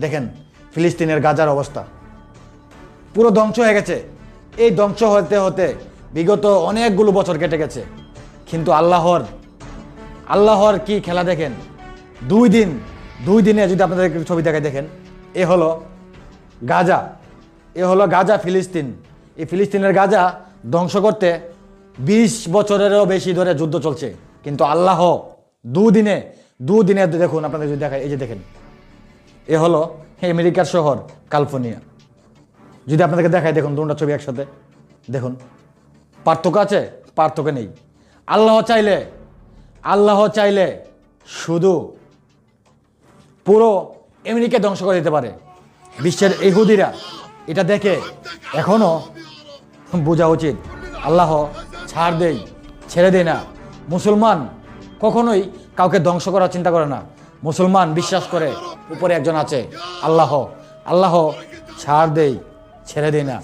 দেখেন ফিলিস্তিনের গাজার অবস্থা পুরো ধ্বংস হয়ে গেছে। এই ধ্বংস হতে হতে বিগত অনেকগুলো বছর কেটে গেছে, কিন্তু আল্লাহর কি খেলা দেখেন। দুই দিনে যদি আপনাদের একটু ছবি দেখায় দেখেন, এ হলো গাজা ফিলিস্তিন। এই ফিলিস্তিনের গাজা ধ্বংস করতে 20 বছরেরও বেশি ধরে যুদ্ধ চলছে, কিন্তু আল্লাহ দুদিনে দেখুন, আপনাদের যদি দেখায়, এই যে দেখেন, এ হলো আমেরিকার শহর ক্যালিফোর্নিয়া। যদি আপনাদেরকে দেখায় দেখুন দুটো ছবি একসাথে দেখুন, পার্থক্য আছে? পার্থক্য নেই। আল্লাহ চাইলে শুধু পুরো আমেরিকা ধ্বংস করে দিতে পারে। বিশ্বের ইহুদিরা এটা দেখে এখনো বোঝা উচিত আল্লাহ ছেড়ে দেয় না। মুসলমান কখনোই কাউকে ধ্বংস করার চিন্তা করে না। মুসলমান বিশ্বাস করে উপরে একজন আছে, আল্লাহ ছেড়ে দেয় না।